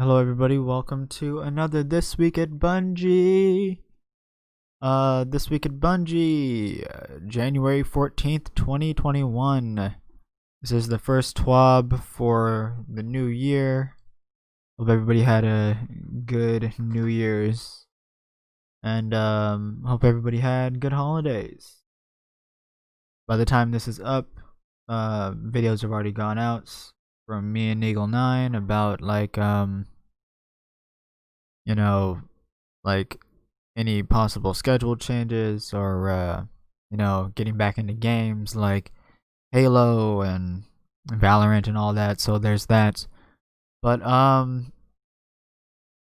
Hello everybody, welcome to another This Week at Bungie. This Week at Bungie, January 14th, 2021. This is the first TWAB for the new year. Hope everybody had a good New Year's. And hope everybody had good holidays. By the time this is up, videos have already gone out from me and Eagle9 about like any possible schedule changes or getting back into games like Halo and Valorant and all that. So there's that. But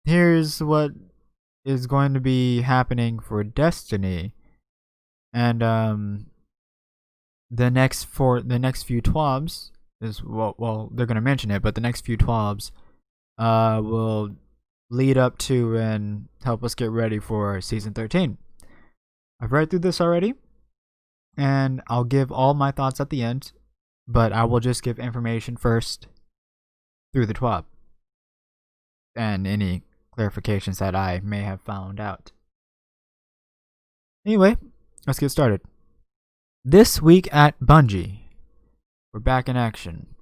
here's what is going to be happening for Destiny. And the next few TWABs is well they're gonna mention it, but the next few TWABs will lead up to and help us get ready for season 13. I've read through this already, and I'll give all my thoughts at the end, but I will just give information first through the TWAB and any clarifications that I may have found out. Anyway, let's get started. This week at Bungie, we're back in action.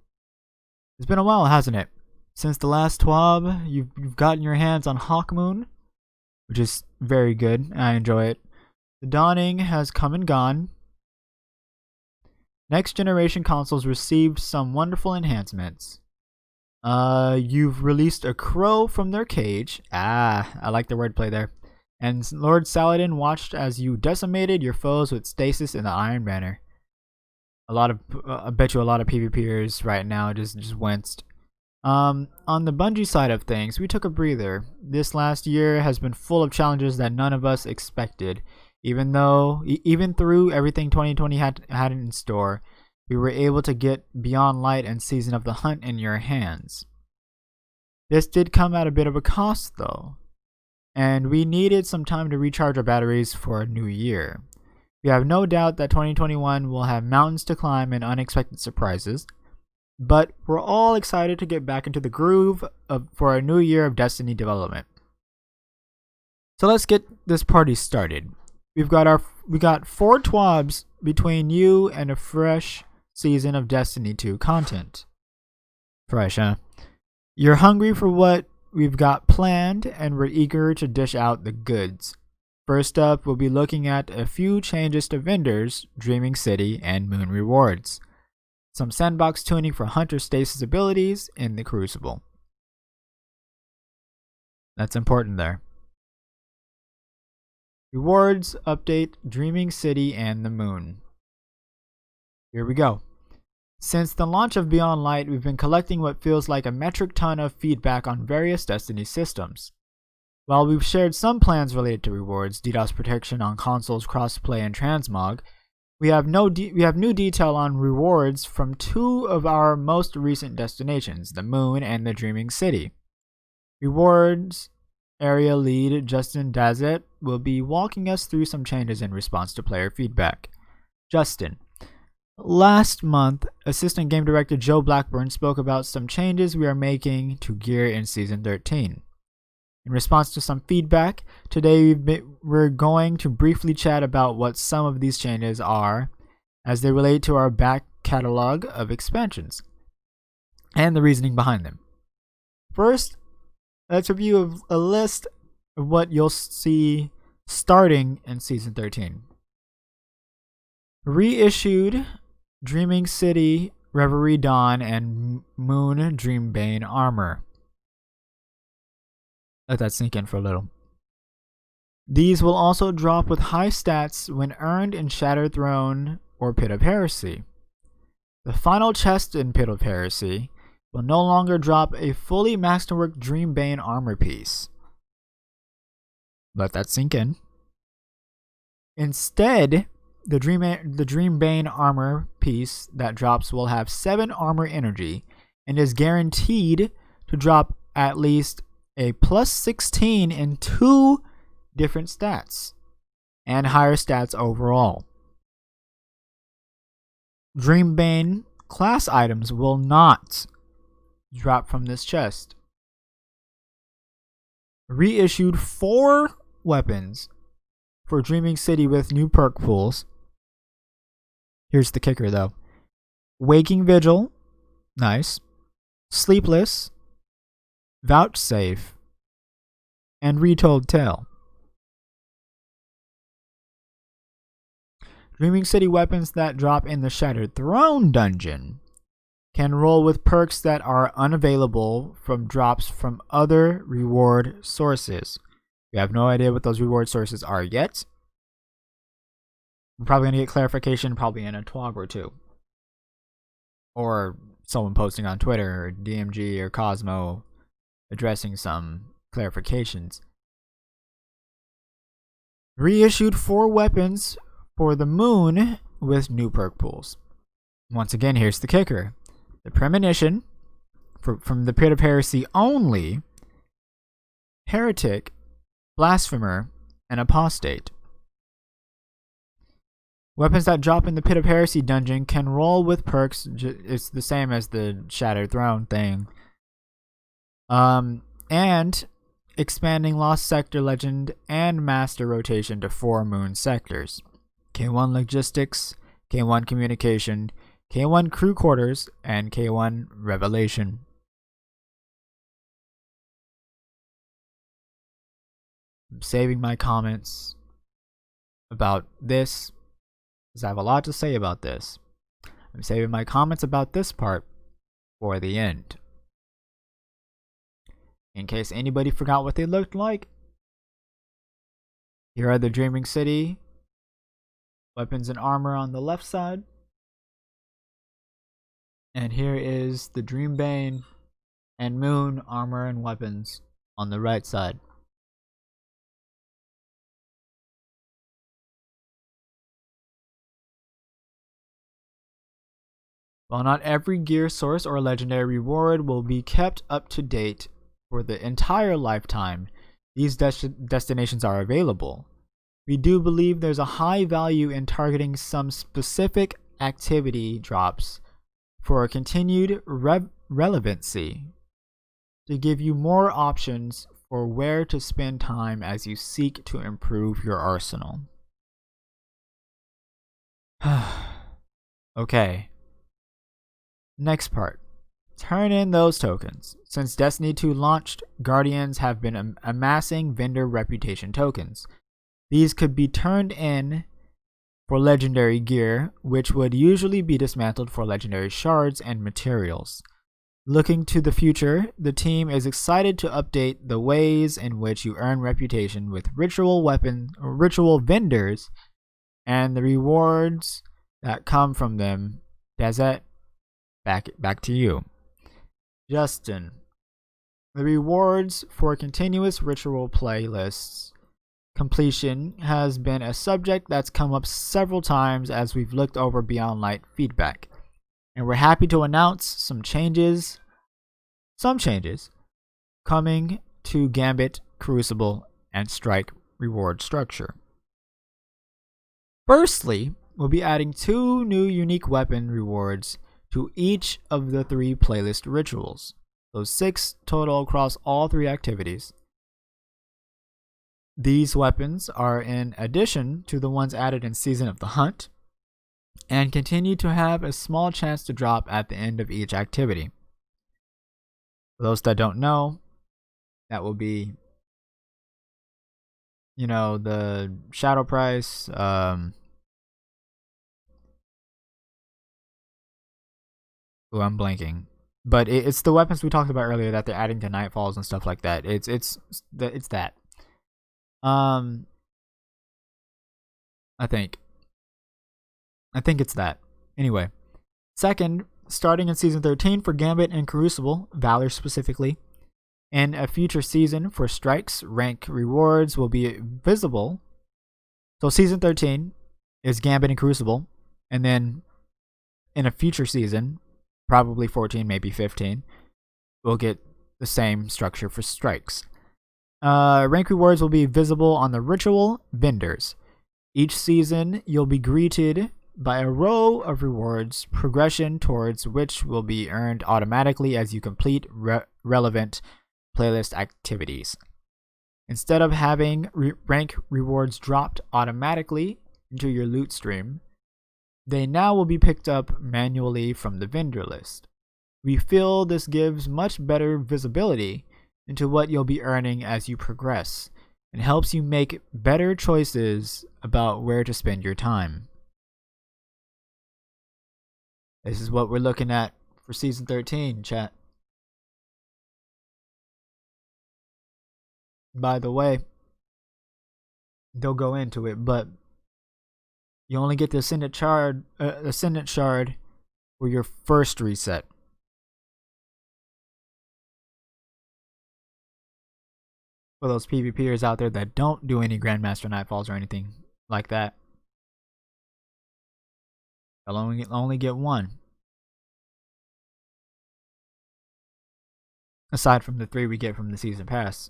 It's been a while, hasn't it? Since the last TWAB, you've gotten your hands on Hawkmoon, which is very good. I enjoy it. The Dawning has come and gone. Next generation consoles received some wonderful enhancements. You've released a crow from their cage. I like the wordplay there. And Lord Saladin watched as you decimated your foes with stasis in the Iron Banner. I bet you a lot of PvPers right now just winced. On the Bungie side of things, we took a breather. This last year has been full of challenges that none of us expected. Even through everything 2020 had in store, we were able to get Beyond Light and Season of the Hunt in your hands. This did come at a bit of a cost though, and we needed some time to recharge our batteries for a new year. We have no doubt that 2021 will have mountains to climb and unexpected surprises. But we're all excited to get back into the groove for a new year of Destiny development. So let's get this party started. We got 4 TWABs between you and a fresh season of Destiny 2 content. Fresh, huh? You're hungry for what we've got planned, and we're eager to dish out the goods. First up, we'll be looking at a few changes to vendors, Dreaming City, and Moon rewards. Some sandbox tuning for Hunter stasis abilities in the Crucible. That's important there. Rewards update Dreaming City and the Moon. Here we go. Since the launch of Beyond Light, we've been collecting what feels like a metric ton of feedback on various Destiny systems. While we've shared some plans related to rewards, DDoS protection on consoles, crossplay, and transmog, we have new detail on rewards from 2 of our most recent destinations, the Moon and the Dreaming City. Rewards area lead Justin Dazet will be walking us through some changes in response to player feedback. Justin. Last month, Assistant Game Director Joe Blackburn spoke about some changes we are making to gear in Season 13. In response to some feedback, today we're going to briefly chat about what some of these changes are as they relate to our back catalog of expansions and the reasoning behind them. First, let's review a list of what you'll see starting in Season 13. Reissued Dreaming City, Reverie Dawn, and Moon Dreambane armor. Let that sink in for a little. These will also drop with high stats when earned in Shattered Throne or Pit of Heresy. The final chest in Pit of Heresy will no longer drop a fully masterwork Dreambane armor piece. Let that sink in. Instead, the Dreambane armor piece that drops will have 7 armor energy and is guaranteed to drop at least a plus 16 in 2 different stats, and higher stats overall. Dreambane class items will not drop from this chest. reissued 4 weapons for Dreaming City with new perk pools. Here's the kicker though. Waking Vigil, nice. Sleepless, Vouchsafe, and Retold Tale. Dreaming City weapons that drop in the Shattered Throne dungeon can roll with perks that are unavailable from drops from other reward sources. We have no idea what those reward sources are yet. We're probably going to get clarification probably in a TWAB or two. Or someone posting on Twitter or DMG or Cosmo addressing some clarifications. Reissued 4 weapons for the moon with new perk pools. Once again, here's the kicker. The Premonition, from the Pit of Heresy only, Heretic, Blasphemer, and Apostate. Weapons that drop in the Pit of Heresy dungeon can roll with perks. It's the same as the Shattered Throne thing. And expanding Lost Sector Legend and Master rotation to 4 moon sectors. K1 Logistics, K1 Communication, K1 Crew Quarters, and K1 Revelation. I'm saving my comments about this, because I have a lot to say about this. I'm saving my comments about this part for the end. In case anybody forgot what they looked like, here are the Dreaming City weapons and armor on the left side. And here is the Dreambane and Moon armor and weapons on the right side. While not every gear source or legendary reward will be kept up to date for the entire lifetime, these destinations are available. We do believe there's a high value in targeting some specific activity drops for a continued relevancy to give you more options for where to spend time as you seek to improve your arsenal. Okay. Next part. Turn in those tokens. Since Destiny 2 launched, Guardians have been amassing vendor reputation tokens. These could be turned in for legendary gear, which would usually be dismantled for legendary shards and materials. Looking to the future, the team is excited to update the ways in which you earn reputation with ritual vendors and the rewards that come from them. Desert, back to you. Justin, the rewards for continuous ritual playlists completion has been a subject that's come up several times as we've looked over Beyond Light feedback, and we're happy to announce some changes coming to Gambit, Crucible, and Strike reward structure. Firstly, we'll be adding 2 new unique weapon rewards to each of the 3 playlist rituals. So 6 total across all 3 activities. These weapons are in addition to the ones added in Season of the Hunt, and continue to have a small chance to drop at the end of each activity. For those that don't know, that will be, the Shadow Price, I'm blanking. But it's the weapons we talked about earlier that they're adding to Nightfalls and stuff like that. It's that. I think it's that. Anyway, second, starting in Season 13 for Gambit and Crucible, Valor specifically, and a future season for Strikes, rank rewards will be visible. So Season 13 is Gambit and Crucible, and then in a future season, probably 14, maybe 15, we'll get the same structure for Strikes. Rank rewards will be visible on the ritual vendors. Each season, you'll be greeted by a row of rewards, progression towards which will be earned automatically as you complete relevant playlist activities. Instead of having rank rewards dropped automatically into your loot stream, they now will be picked up manually from the vendor list. We feel this gives much better visibility into what you'll be earning as you progress and helps you make better choices about where to spend your time. This is what we're looking at for Season 13, chat. By the way, they'll go into it, but you only get the Ascendant Shard for your first reset. For those PvPers out there that don't do any Grandmaster Nightfalls or anything like that, they'll only get one. Aside from the 3 we get from the Season Pass,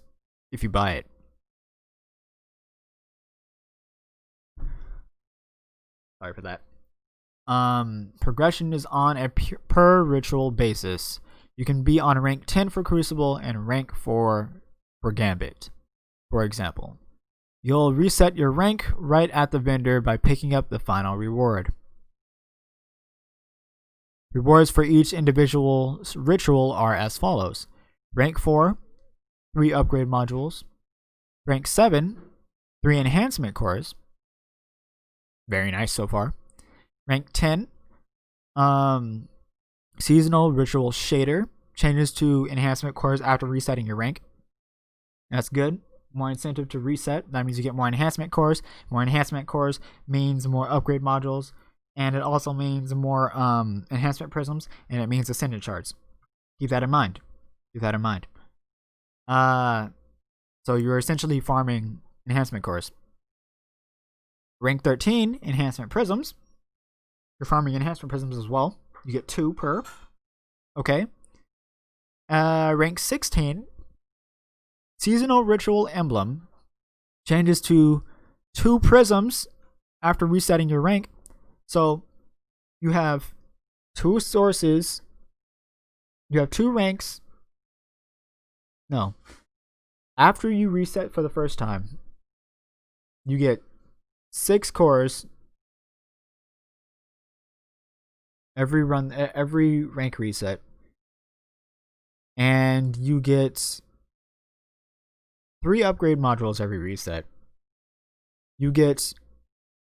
if you buy it. Sorry for that. Progression is on a per ritual basis. You can be on rank 10 for Crucible and rank 4 for Gambit, for example. You'll reset your rank right at the vendor by picking up the final reward. Rewards for each individual ritual are as follows. Rank 4, 3 upgrade modules. Rank 7, 3 enhancement cores. Very nice so far. Rank 10, seasonal ritual shader. Changes to enhancement cores after resetting your rank. That's good. More incentive to reset. That means you get more enhancement cores. More enhancement cores means more upgrade modules. And it also means more enhancement prisms. And it means ascendant shards. Keep that in mind. Keep that in mind. So you're essentially farming enhancement cores. Rank 13, enhancement prisms. You're farming enhancement prisms as well. You get 2 per. Okay. Rank 16, seasonal ritual emblem. Changes to 2 prisms after resetting your rank. So you have 2 sources. You have 2 ranks. No. After you reset for the first time, you get 6 cores every rank reset, and you get 3 upgrade modules every reset. You get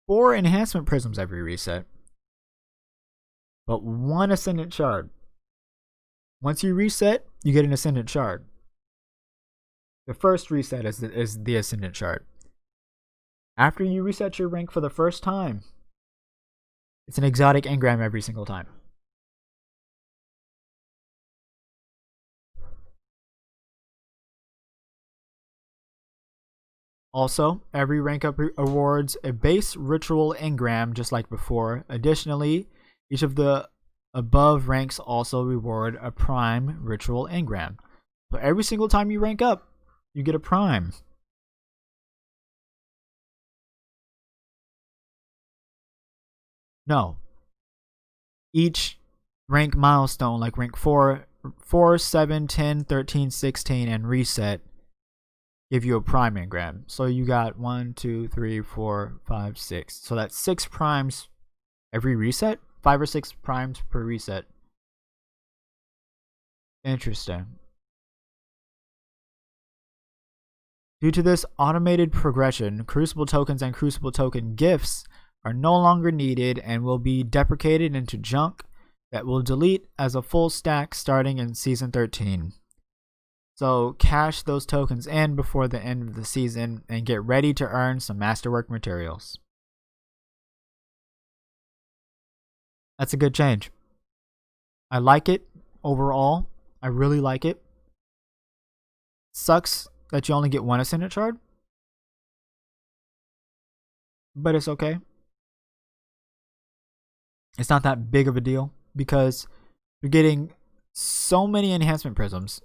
4 enhancement prisms every reset, but 1 ascendant shard. Once you reset, you get an ascendant shard. The first reset is the ascendant shard. After you reset your rank for the first time, it's an exotic engram every single time. Also, every rank up awards a base ritual engram just like before. Additionally, each of the above ranks also reward a prime ritual engram. So every single time you rank up, you get a prime. No. Each rank milestone, like rank 4, 7, 10, 13, 16, and reset, give you a prime engram. So you got 1, 2, 3, 4, 5, 6. So that's 6 primes every reset? 5 or 6 primes per reset. Interesting. Due to this automated progression, Crucible tokens and Crucible token gifts are no longer needed and will be deprecated into junk that will delete as a full stack starting in Season 13. So cash those tokens in before the end of the season and get ready to earn some masterwork materials. That's a good change. I like it overall. I really like it. Sucks that you only get 1 ascendant shard, but it's okay. It's not that big of a deal because you're getting so many enhancement prisms,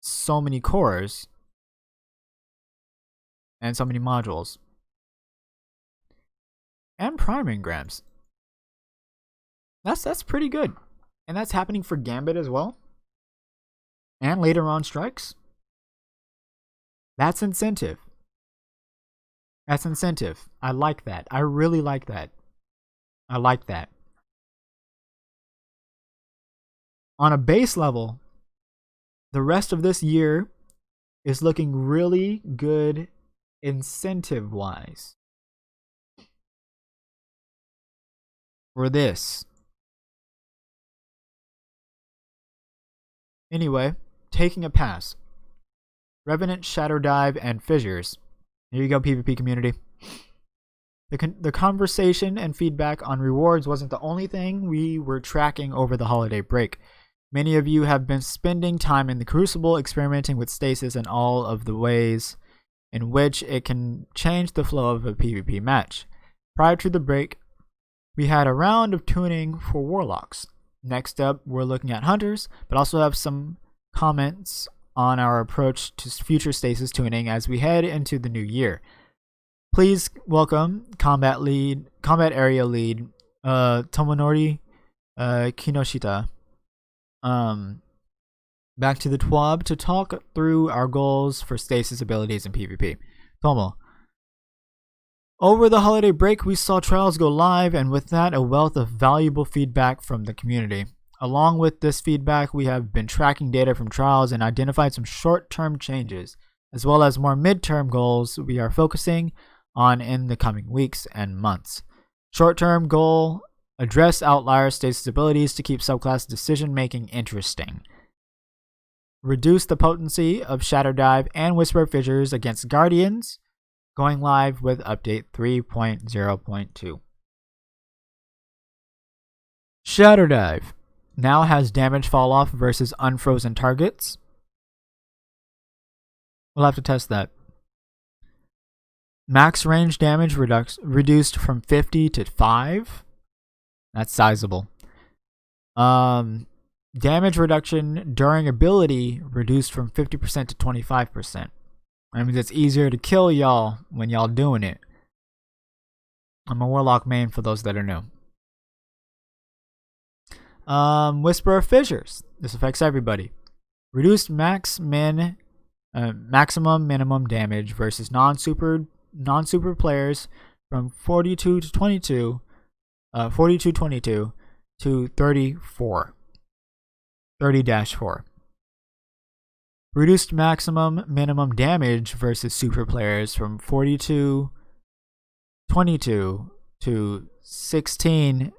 so many cores, and so many modules, and prime engrams. That's pretty good, and that's happening for Gambit as well. and later on strikes. That's incentive. That's incentive. I like that. I really like that. I like that. On a base level, the rest of this year is looking really good incentive-wise. For this. Anyway, taking a pass. Revenant, Shadow Dive, and Fissures. Here you go, PvP community. The conversation and feedback on rewards wasn't the only thing we were tracking over the holiday break. Many of you have been spending time in the Crucible experimenting with stasis and all of the ways in which it can change the flow of a PvP match. Prior to the break, we had a round of tuning for Warlocks. Next up, we're looking at Hunters, but also have some comments on our approach to future stasis tuning as we head into the new year. Please welcome Combat Area Lead, Tomonori Kinoshita, back to the TWAB to talk through our goals for stasis abilities in PvP. Tomo. Over the holiday break, we saw trials go live, and with that, a wealth of valuable feedback from the community. Along with this feedback, we have been tracking data from trials and identified some short-term changes, as well as more mid-term goals we are focusing on in the coming weeks and months. Short-term goal, address outlier stasis abilities to keep subclass decision-making interesting. Reduce the potency of Shadow Dive and Whisper Fissures against Guardians, going live with update 3.0.2. Shadow Dive now has damage fall off versus unfrozen targets. We'll have to test that. Max range damage reduced from 50 to 5. That's sizable. Damage reduction during ability reduced from 50% to 25%. That means it's easier to kill y'all when y'all doing it. I'm a Warlock main for those that are new. Whisper of Fissures. This affects everybody. Reduced maximum minimum damage versus non-super players from 42 to 22 to 30-4. Reduced maximum minimum damage versus super players from 42-22 to 16-2.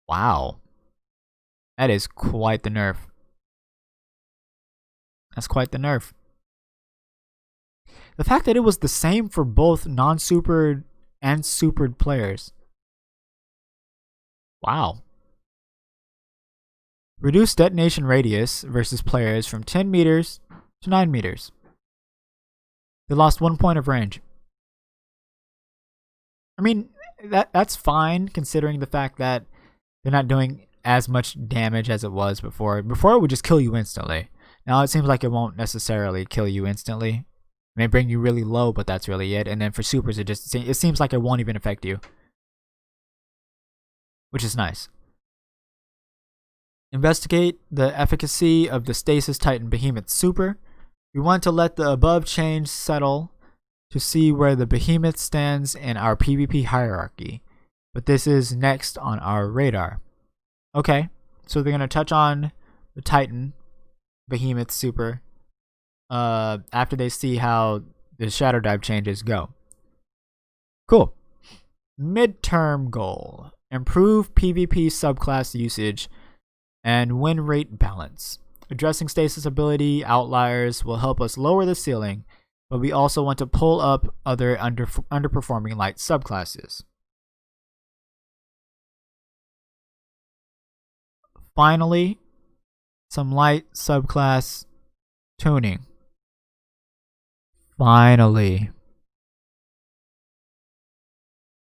Wow. That is quite the nerf. That's quite the nerf. The fact that it was the same for both non-supered and supered players. Wow. Reduced detonation radius versus players from 10 meters to 9 meters. They lost 1 point of range. I mean, that's fine considering the fact that they're not doing as much damage as it was before. Before it would just kill you instantly. Now it seems like it won't necessarily kill you instantly. It may bring you really low, but that's really it. And then for supers, it seems like it won't even affect you, which is nice. Investigate the efficacy of the Stasis Titan Behemoth Super. We want to let the above change settle to see where the Behemoth stands in our PvP hierarchy, but this is next on our radar. Okay, so they're going to touch on the Titan Behemoth Super after they see how the Shadow Dive changes go. Cool. Midterm goal. Improve PvP subclass usage and win rate balance. Addressing stasis ability outliers will help us lower the ceiling, but we also want to pull up other underperforming light subclasses. Finally, some light subclass tuning. Finally.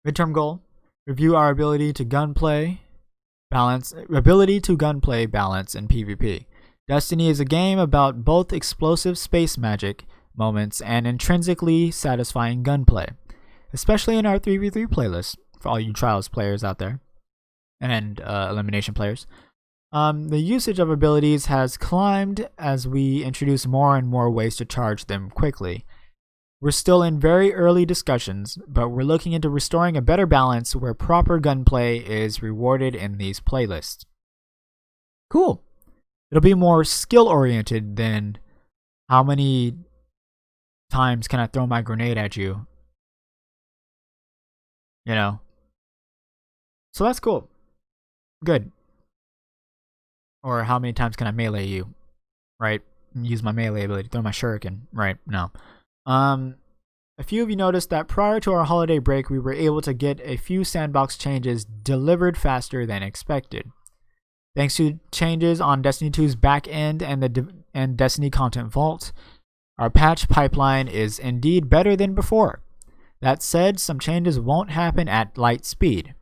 Midterm goal. Review our ability to gunplay balance in PvP. Destiny is a game about both explosive space magic moments and intrinsically satisfying gunplay, especially in our 3v3 playlist for all you Trials players out there and elimination players. The usage of abilities has climbed as we introduce more and more ways to charge them quickly. We're still in very early discussions, but we're looking into restoring a better balance where proper gunplay is rewarded in these playlists. Cool. It'll be more skill oriented than how many times can I throw my grenade at you? You know? So that's cool. Good. Or how many times can I melee you? Right? Use my melee ability, throw my shuriken. Right? No. A few of you noticed that prior to our holiday break, we were able to get a few sandbox changes delivered faster than expected. Thanks to changes on Destiny 2's back end and Destiny Content Vault, our patch pipeline is indeed better than before. That said, some changes won't happen at light speed,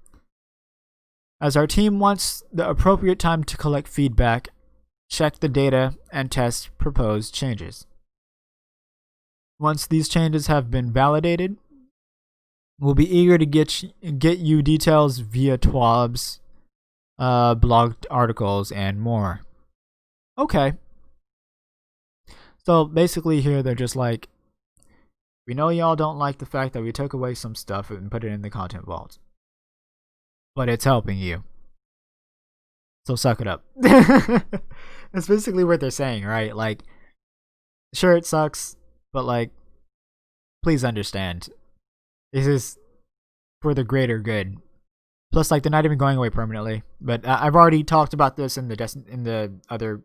as our team wants the appropriate time to collect feedback, check the data, and test proposed changes. Once these changes have been validated, we'll be eager to get you details via TWABs, blog articles, and more. Okay. So basically here they're just like, we know y'all don't like the fact that we took away some stuff and put it in the content vault, but it's helping you. So suck it up. That's basically what they're saying, right? Like, sure, it sucks, but like, please understand, this is for the greater good. Plus, like, they're not even going away permanently. But I've already talked about this in the other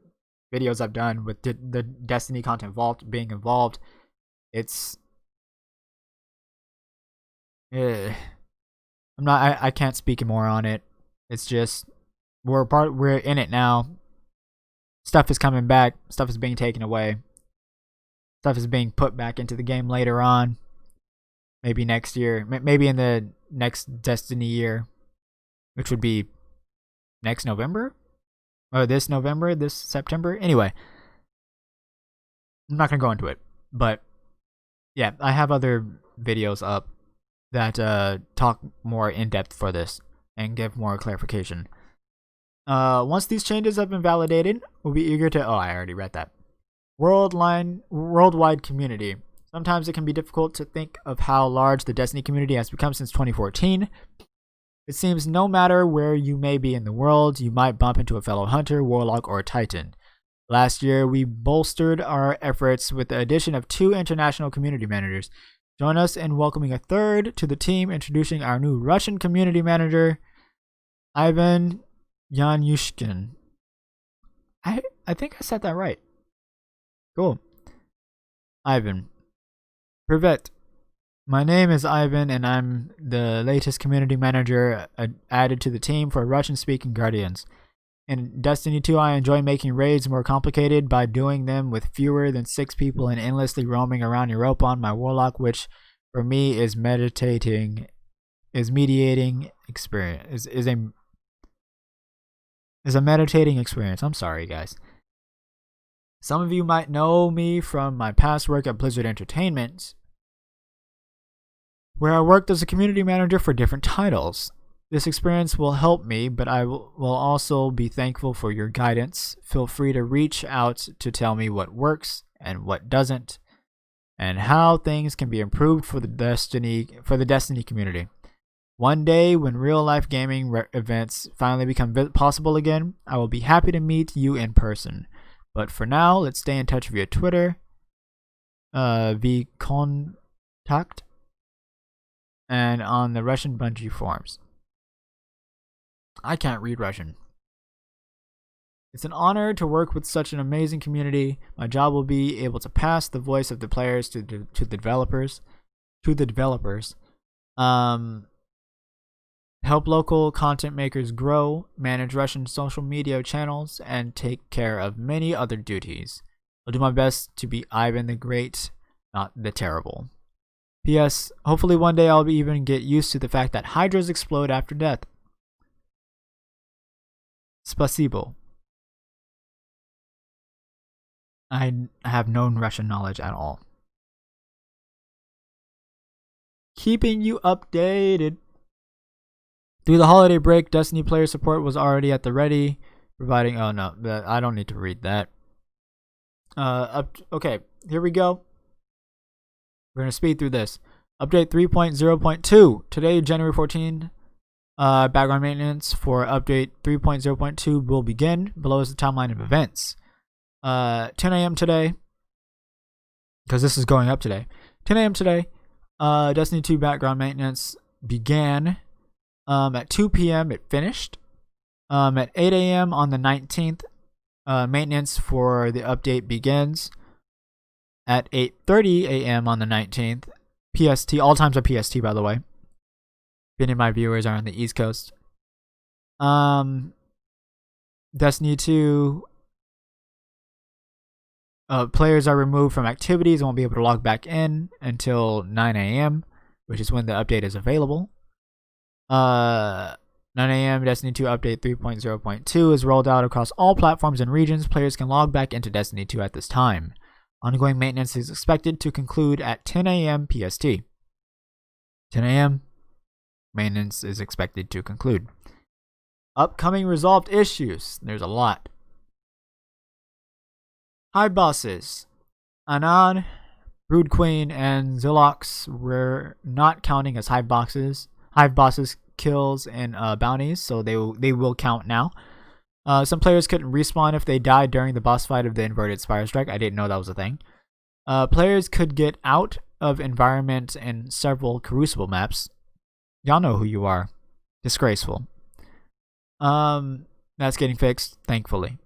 videos I've done with the Destiny Content Vault being involved. It's I can't speak more on it. It's just we're in it now. Stuff is coming back. Stuff is being taken away. Stuff is being put back into the game later on. Maybe next year. Maybe in the next Destiny year, which would be next November? Or this November, this September? Anyway, I'm not going to go into it. But yeah, I have other videos up that talk more in depth for this and give more clarification. Once these changes have been validated, we'll be eager to... Oh, I already read that. Worldwide community. Sometimes it can be difficult to think of how large the Destiny community has become since 2014. It seems no matter where you may be in the world, you might bump into a fellow hunter, warlock, or titan. Last year, we bolstered our efforts with the addition of 2 international community managers. Join us in welcoming a third to the team, introducing our new Russian community manager, Ivan Yanyushkin. I think I said that right. Cool. Ivan. Privet. My name is Ivan, and I'm the latest community manager added to the team for Russian-speaking Guardians. In Destiny 2, I enjoy making raids more complicated by doing them with fewer than 6 people and endlessly roaming around Europa on my warlock, which for me is mediating experience. Is a meditating experience. I'm sorry, guys. Some of you might know me from my past work at Blizzard Entertainment, where I worked as a community manager for different titles. This experience will help me, but I will also be thankful for your guidance. Feel free to reach out to tell me what works and what doesn't, and how things can be improved for the Destiny community. One day, when real-life gaming events finally become possible again, I will be happy to meet you in person. But for now, let's stay in touch via Twitter, via contact, and on the Russian Bungie forums. I can't read Russian. It's an honor to work with such an amazing community. My job will be able to pass the voice of the players to the developers. Help local content makers grow, manage Russian social media channels, and take care of many other duties. I'll do my best to be Ivan the Great, not the Terrible. P.S. Hopefully one day I'll even get used to the fact that hydras explode after death. Spasibo. I have no Russian knowledge at all. Keeping you updated. Through the holiday break, Destiny player support was already at the ready. Providing, oh no, I don't need to read that. Okay, here we go. We're going to speed through this. Update 3.0.2. Today, January 14, background maintenance for update 3.0.2 will begin. Below is the timeline of events. 10 a.m. today, because this is going up today. 10 a.m. today, Destiny 2 background maintenance began. At 2 p.m. it finished. At 8 a.m. on the 19th, maintenance for the update begins. At 8:30 a.m. on the 19th, PST, all times are PST, by the way. If any of my viewers are on the East Coast. Destiny 2 players are removed from activities and won't be able to log back in until 9 a.m., which is when the update is available. 9 a.m. Destiny 2 update 3.0.2 is rolled out across all platforms and regions. Players can log back into Destiny 2 at this time. Ongoing maintenance is expected to conclude at 10 a.m. PST. 10 a.m. maintenance is expected to conclude. Upcoming resolved issues. There's a lot. Hive bosses. Anan, Brood Queen, and Zilox were not counting as hive bosses. Hive bosses kills and bounties, so they will count now. Some players couldn't respawn if they died during the boss fight of the Inverted Spire Strike. I didn't know that was a thing. Players could get out of environment in several Crucible maps. Y'all know who you are. Disgraceful. That's getting fixed, thankfully.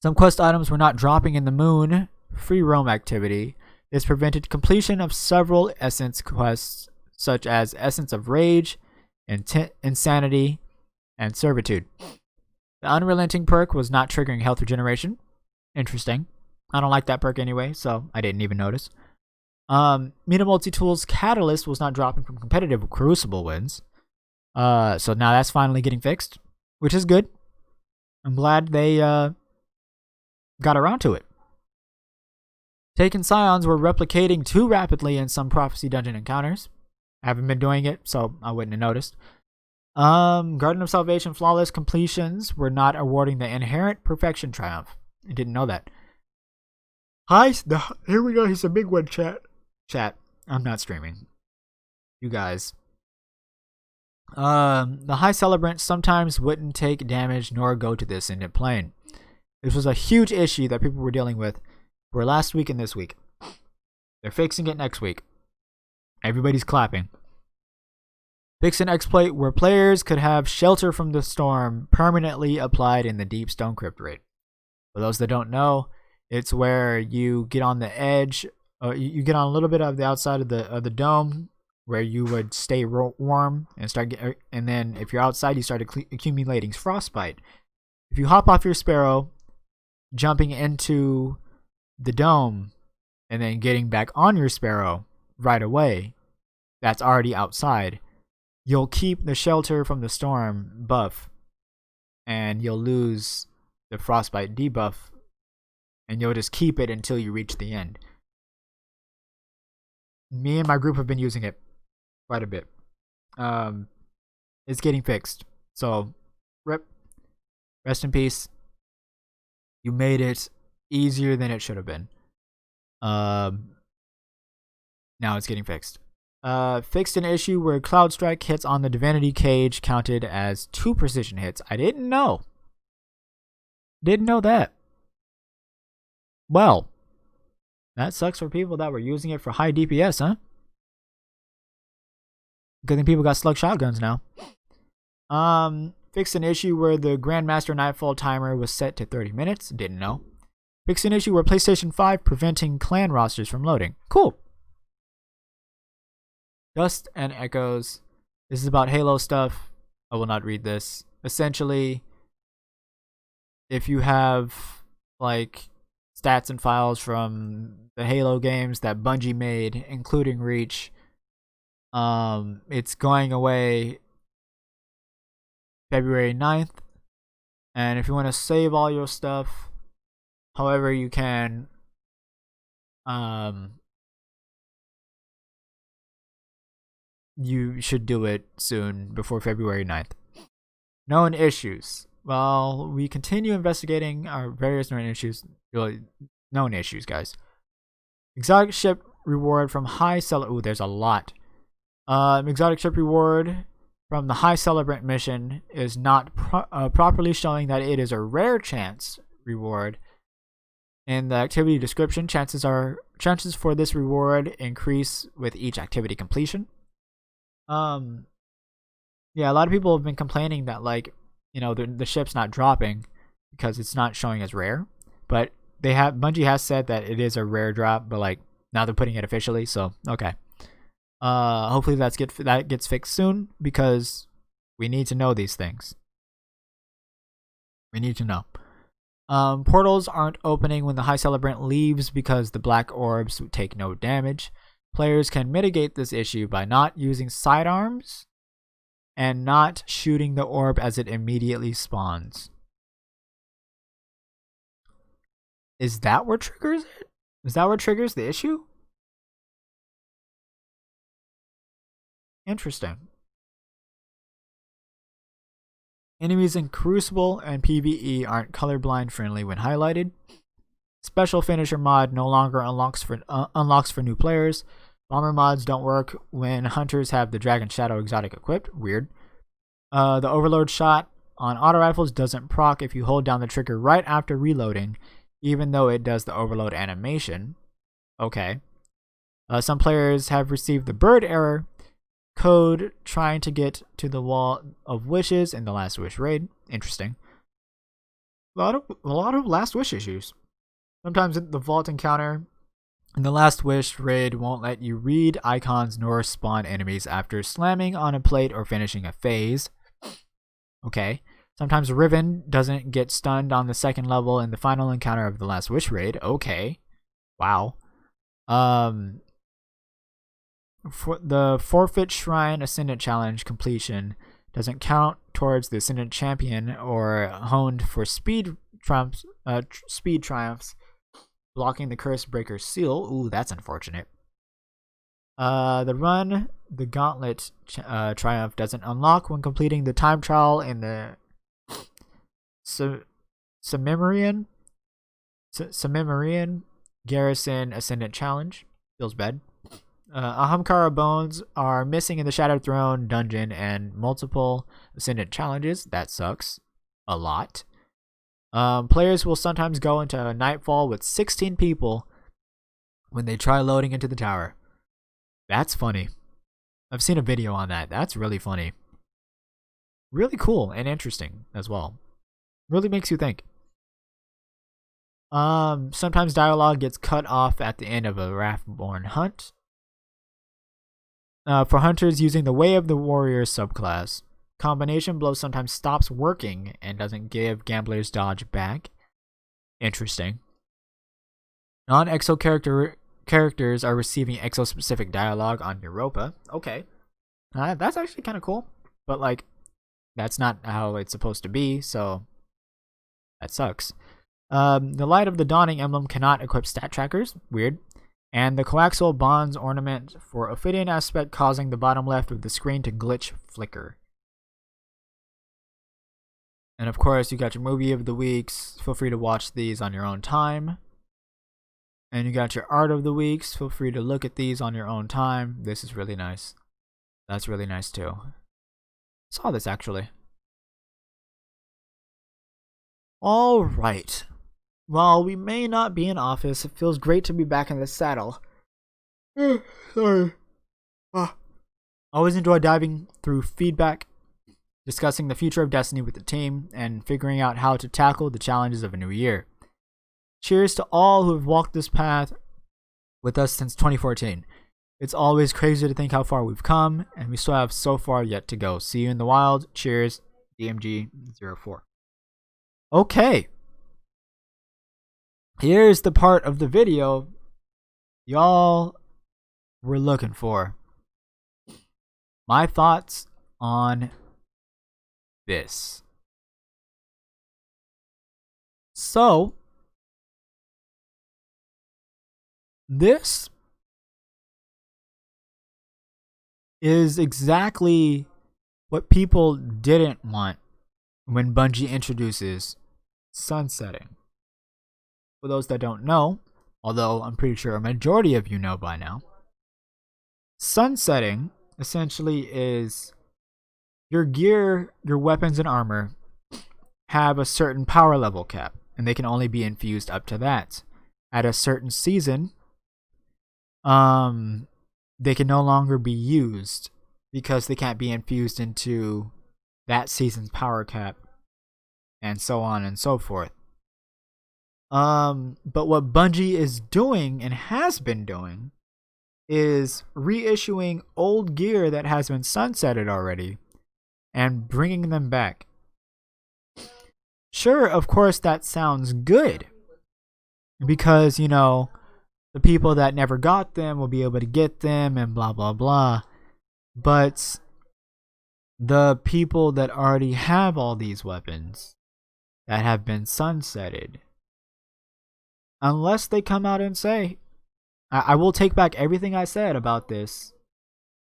Some quest items were not dropping in the moon. Free roam activity. This prevented completion of several essence quests, such as Essence of Rage, Insanity, and Servitude. The Unrelenting perk was not triggering health regeneration. Interesting. I don't like that perk anyway, so I didn't even notice. Meta Multi-Tool's Catalyst was not dropping from competitive Crucible wins. So now that's finally getting fixed, which is good. I'm glad they got around to it. Taken Scions were replicating too rapidly in some Prophecy Dungeon encounters. I haven't been doing it, so I wouldn't have noticed. Garden of Salvation flawless completions were not awarding the Inherent Perfection Triumph. I didn't know that. Here we go. Here's a big one, chat. I'm not streaming. You guys. The High Celebrant sometimes wouldn't take damage nor go to the Ascendant Plane. This was a huge issue that people were dealing with for last week and this week. They're fixing it next week. Everybody's clapping. Fix an exploit where players could have Shelter from the Storm permanently applied in the Deep Stone Crypt raid. For those that don't know, it's where you get on the edge, you get on a little bit of the outside of the dome, where you would stay warm and then if you're outside, you start accumulating frostbite. If you hop off your Sparrow, jumping into the dome, and then getting back on your Sparrow right away, that's already outside, you'll keep the Shelter from the Storm buff, and you'll lose the frostbite debuff, and you'll just keep it until you reach the end. Me and my group have been using it quite a bit. It's getting fixed, so rest in peace. You made it easier than it should have been. Now it's getting fixed. Fixed an issue where Cloud Strike hits on the Divinity Cage counted as 2 precision hits. I didn't know. Didn't know that. Well, that sucks for people that were using it for high DPS, huh? Good thing people got slug shotguns now. Fixed an issue where the Grandmaster Nightfall timer was set to 30 minutes. Didn't know. Fixed an issue where PlayStation 5 preventing clan rosters from loading. Cool. Dust and Echoes. This is about Halo stuff. I will not read this. Essentially, if you have like stats and files from the Halo games that Bungie made, including Reach, it's going away February 9th. And if you want to save all your stuff however you can, you should do it soon, before February 9th. Known issues. while we continue investigating our various known issues, guys. Exotic ship reward from high celebrant. Ooh, there's a lot. Exotic ship reward from the high celebrant mission is not properly showing that it is a rare chance reward. In the activity description, chances for this reward increase with each activity completion. Yeah, a lot of people have been complaining that the ship's not dropping because it's not showing as rare, but Bungie has said that it is a rare drop, but now they're putting it officially, so okay. Hopefully that gets fixed soon because we need to know these things. We need to know. Portals aren't opening when the High Celebrant leaves because the black orbs take no damage. Players can mitigate this issue by not using sidearms and not shooting the orb as it immediately spawns. Is that what triggers it? Is that what triggers the issue? Interesting. Enemies in Crucible and PvE aren't colorblind friendly when highlighted. Special Finisher mod no longer unlocks for new players. Bomber mods don't work when hunters have the Dragon Shadow exotic equipped. Weird. The Overload shot on auto rifles doesn't proc if you hold down the trigger right after reloading, even though it does the Overload animation. Okay. Some players have received the bird error code trying to get to the Wall of Wishes in the Last Wish raid. Interesting. A lot of Last Wish issues. Sometimes the vault encounter in the Last Wish raid won't let you read icons nor spawn enemies after slamming on a plate or finishing a phase. Okay. Sometimes Riven doesn't get stunned on the second level in the final encounter of the Last Wish raid. Okay. Wow. For the Forfeit Shrine Ascendant Challenge completion doesn't count towards the Ascendant Champion or honed for speed triumphs, blocking the Curse Breaker seal. Ooh, that's unfortunate. The Gauntlet Triumph doesn't unlock when completing the time trial in the Samimirian Garrison Ascendant Challenge. Feels bad. Ahamkara bones are missing in the Shattered Throne dungeon and multiple Ascendant challenges. That sucks a lot. Players will sometimes go into Nightfall with 16 people when they try loading into the tower. That's funny. I've seen a video on that. That's really funny. Really cool and interesting as well. Really makes you think. Sometimes dialogue gets cut off at the end of a Wrathborn hunt. For hunters using the Way of the Warrior subclass, combination blow sometimes stops working and doesn't give gamblers dodge back. Interesting. Non-exo characters are receiving exo-specific dialogue on Europa. Okay. That's actually kind of cool. But, that's not how it's supposed to be, so that sucks. The Light of the Dawning emblem cannot equip stat trackers. Weird. And the Coaxial Bonds ornament for Ophidian aspect causing the bottom left of the screen to glitch flicker. And of course, you got your movie of the weeks. Feel free to watch these on your own time. And you got your art of the weeks. Feel free to look at these on your own time. This is really nice. That's really nice too. Saw this actually. All right. While we may not be in office, it feels great to be back in the saddle. Sorry. Always enjoy diving through feedback, discussing the future of Destiny with the team, and figuring out how to tackle the challenges of a new year. Cheers to all who have walked this path with us since 2014. It's always crazy to think how far we've come, and we still have so far yet to go. See you in the wild. Cheers, DMG04. Okay. Here's the part of the video y'all were looking for. My thoughts on this. So, this is exactly what people didn't want when Bungie introduces sunsetting. For those that don't know, although I'm pretty sure a majority of you know by now, sunsetting essentially is your gear, your weapons and armor have a certain power level cap, and they can only be infused up to that. At a certain season, they can no longer be used because they can't be infused into that season's power cap, and so on and so forth. But what Bungie is doing and has been doing is reissuing old gear that has been sunsetted already and bringing them back. Sure, of course, that sounds good because, you know, the people that never got them will be able to get them and blah, blah, blah. But the people that already have all these weapons that have been sunsetted, unless they come out and say, I will take back everything I said about this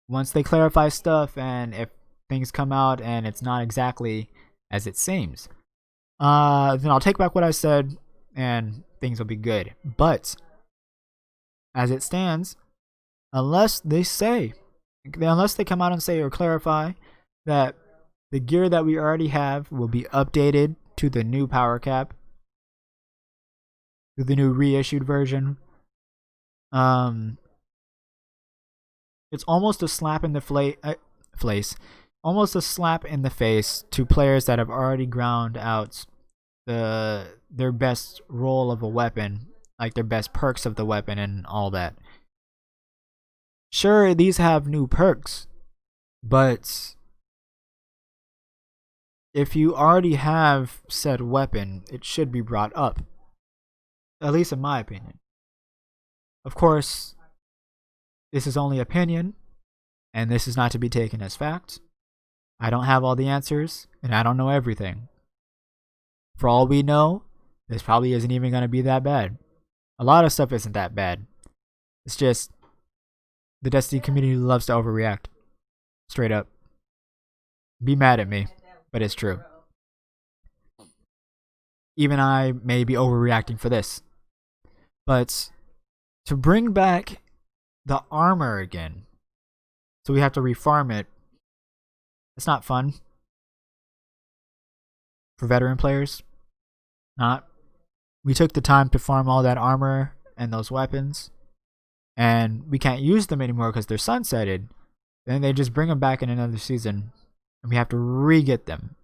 once they clarify stuff, and if things come out and it's not exactly as it seems, then I'll take back what I said and things will be good. But as it stands, unless they come out and say or clarify that the gear that we already have will be updated to the new power cap, to the new reissued version, it's almost a slap in the almost a slap in the face to players that have already ground out their best role of a weapon, like their best perks of the weapon and all that. Sure, these have new perks, but if you already have said weapon, it should be brought up. At least in my opinion. Of course, this is only opinion, and this is not to be taken as fact. I don't have all the answers, and I don't know everything. For all we know, this probably isn't even going to be that bad. A lot of stuff isn't that bad. It's just the Destiny community loves to overreact. Straight up. Be mad at me, but it's true. Even I may be overreacting for this. But to bring back the armor again, so we have to refarm it, it's not fun. For veteran players, not. We took the time to farm all that armor and those weapons, and we can't use them anymore because they're sunsetted. Then they just bring them back in another season, and we have to re-get them.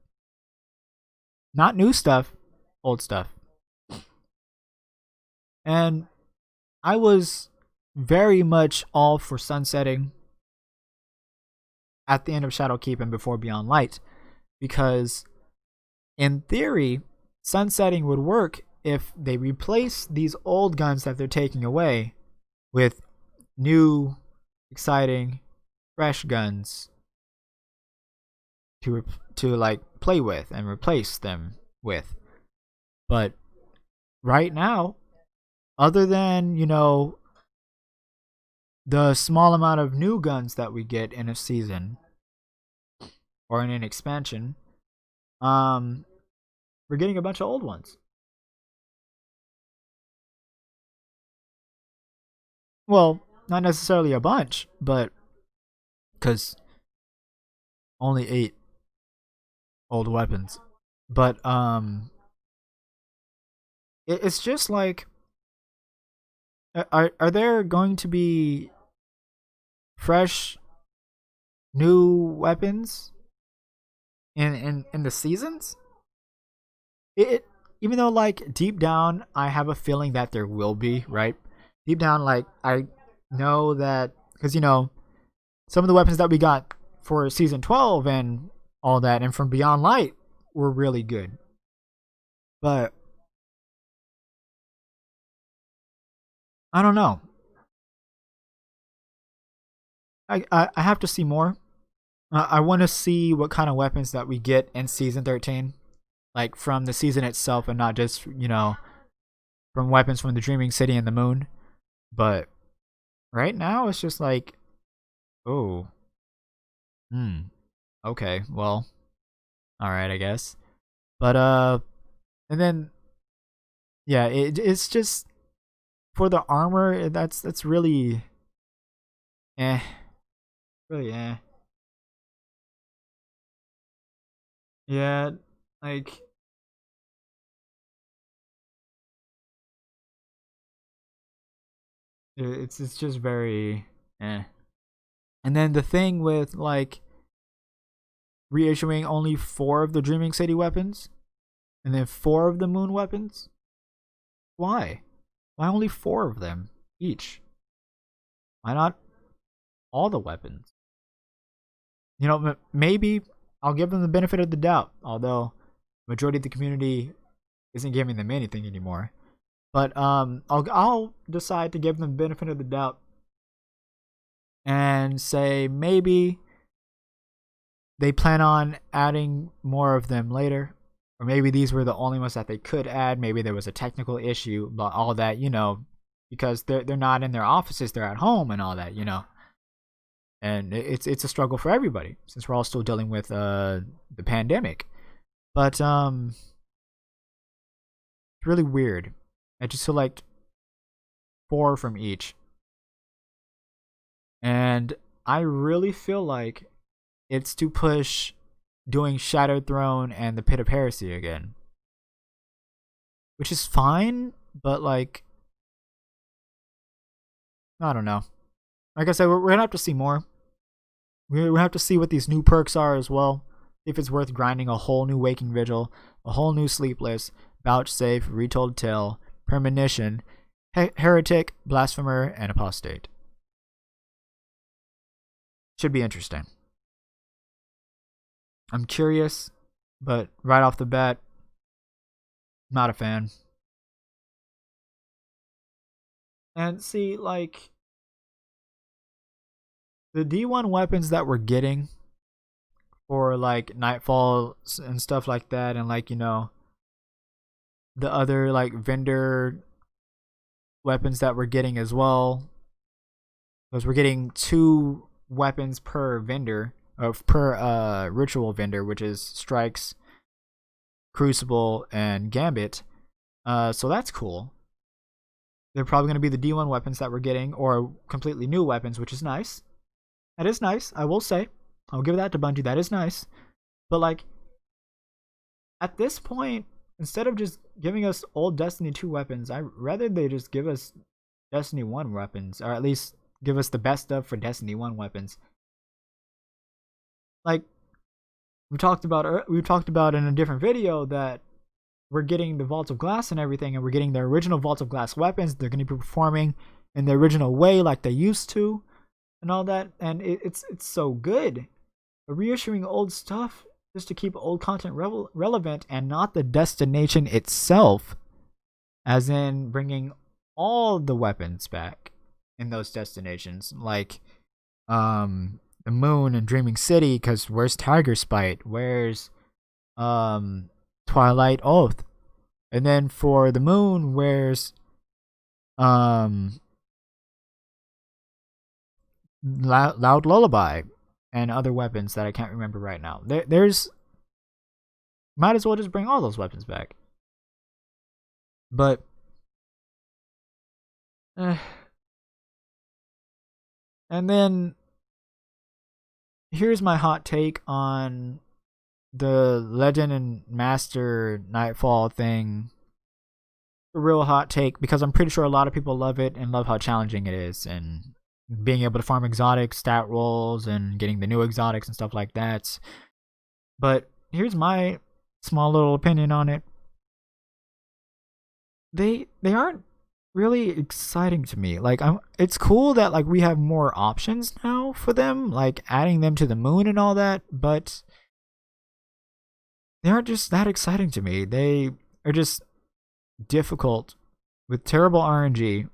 Not new stuff, old stuff. And I was very much all for sunsetting at the end of Shadowkeep and before Beyond Light, because in theory, sunsetting would work if they replace these old guns that they're taking away with new, exciting, fresh guns to like play with and replace them with. But right now, other than, you know, the small amount of new guns that we get in a season or in an expansion, we're getting a bunch of old ones. Well, not necessarily a bunch, but because only 8 old weapons. But it's just like, are there going to be fresh new weapons in the seasons? It even though, like, deep down I have a feeling that there will be, right? Deep down, like, I know that, because, you know, some of the weapons that we got for season 12 and all that, and from Beyond Light, were really good. But I don't know. I have to see more. I want to see what kind of weapons that we get in season 13, like from the season itself, and not just, you know, from weapons from the Dreaming City and the Moon. But right now, it's just like, oh, okay, well, all right, I guess. But and then yeah, it's just for the armor. That's really eh, really eh. Yeah, like it's just very eh. And then the thing with like reissuing only 4 of the Dreaming City weapons, and then 4 of the Moon weapons. Why? Why only 4 of them each? Why not all the weapons? You know, maybe I'll give them the benefit of the doubt, although majority of the community isn't giving them anything anymore. But I'll decide to give them the benefit of the doubt and say maybe they plan on adding more of them later, or maybe these were the only ones that they could add. Maybe there was a technical issue, but all that, because they're not in their offices, they're at home and all that. And it's a struggle for everybody since we're all still dealing with the pandemic. But it's really weird. I just select 4 from each, and I really feel like it's to push doing Shattered Throne and the Pit of Heresy again, which is fine, but like I don't know. Like I said, we're gonna have to see more. We have to see what these new perks are as well. If it's worth grinding a whole new Waking Vigil, a whole new Sleepless, Vouchsafe, Retold Tale, Premonition, Heretic, Blasphemer, and Apostate. Should be interesting. I'm curious, but right off the bat, not a fan. And see, like, the D1 weapons that we're getting for, like, Nightfall and stuff like that, and, like, the other, like, vendor weapons that we're getting as well, because we're getting 2 weapons per vendor, per ritual vendor, which is Strikes, Crucible, and Gambit. So that's cool. They're probably going to be the D1 weapons that we're getting, or completely new weapons, which is nice. That is nice, I will say. I'll give that to Bungie. That is nice. But, like, at this point, instead of just giving us old Destiny 2 weapons, I'd rather they just give us Destiny 1 weapons, or at least give us the best stuff for Destiny 1 weapons. Like, we talked about in a different video that we're getting the Vault of Glass and everything, and we're getting the original Vault of Glass weapons. They're going to be performing in the original way like they used to, and all that, and it's so good. But reissuing old stuff just to keep old content relevant and not the destination itself, as in bringing all the weapons back in those destinations, like the Moon and Dreaming City, because where's Tiger Spite? Where's Twilight Oath? And then for the Moon, where's Loud Lullaby and other weapons that I can't remember right now. There's might as well just bring all those weapons back. But and then here's my hot take on the Legend and Master Nightfall thing. A real hot take, because I'm pretty sure a lot of people love it and love how challenging it is, and being able to farm exotic stat rolls and getting the new exotics and stuff like that. But here's my small little opinion on it. They aren't really exciting to me. Like, it's cool that like we have more options now for them, like adding them to the Moon and all that, but they aren't just that exciting to me. They are just difficult with terrible RNG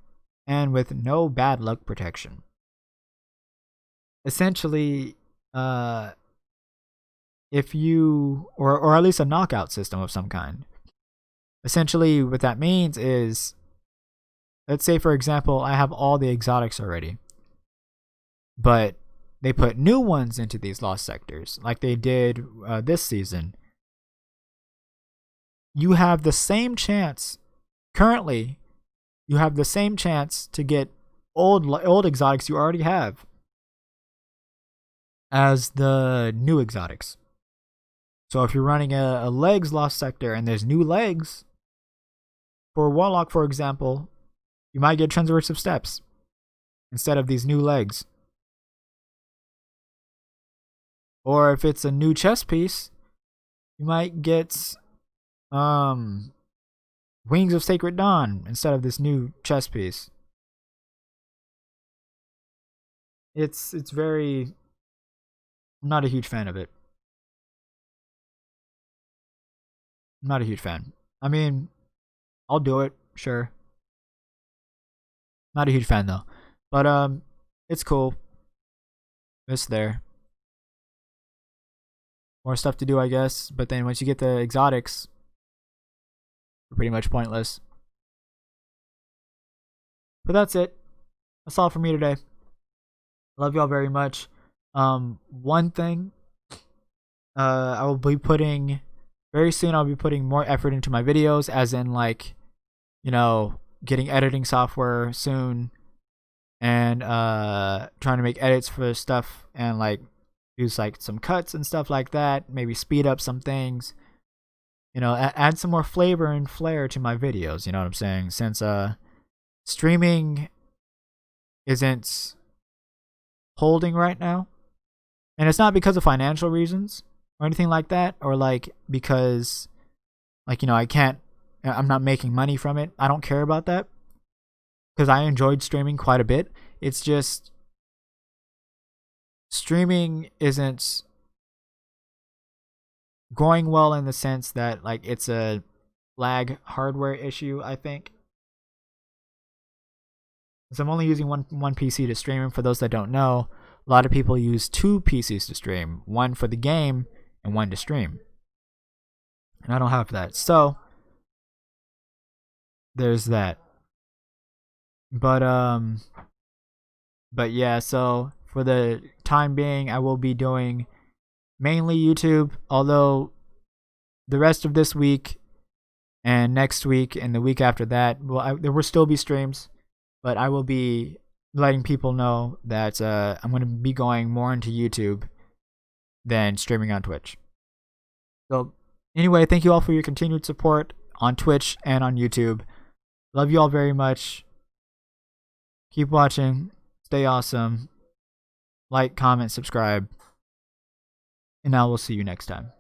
and with no bad luck protection. Essentially, if you or at least a knockout system of some kind. Essentially, what that means is, let's say for example, I have all the exotics already, but they put new ones into these lost sectors, like they did this season. you have the same chance currently. You have the same chance to get old exotics you already have as the new exotics. So if you're running a legs lost sector and there's new legs for a warlock, for example, you might get transversive steps instead of these new legs. Or if it's a new chest piece, you might get Wings of Sacred Dawn instead of this new chest piece. It's very... I'm not a huge fan of it. I'm not a huge fan. I mean, I'll do it, sure. Not a huge fan though. But it's cool. It's there. More stuff to do, I guess. But then once you get the exotics, they're pretty much pointless. But that's it. That's all for me today. Love y'all very much. One thing, I will be putting very soon. I'll be putting more effort into my videos, as in like, you know, getting editing software soon, and trying to make edits for stuff and like use like some cuts and stuff like that. Maybe speed up some things. You know, add some more flavor and flair to my videos. You know what I'm saying? Since streaming isn't holding right now, and it's not because of financial reasons or anything like that, or like because like, you know, I'm not making money from it. I don't care about that because I enjoyed streaming quite a bit. It's just streaming isn't going well in the sense that like it's a lag hardware issue, I think. So I'm only using one PC to stream. And for those that don't know, a lot of people use two PCs to stream, one for the game and one to stream. And I don't have that. So there's that. But yeah, so for the time being, I will be doing mainly YouTube, although the rest of this week and next week and the week after that, there will still be streams, but I will be letting people know that I'm going to be going more into YouTube than streaming on Twitch. So anyway, thank you all for your continued support on Twitch and on YouTube. Love you all very much. Keep watching. Stay awesome. Like, comment, subscribe. And I will see you next time.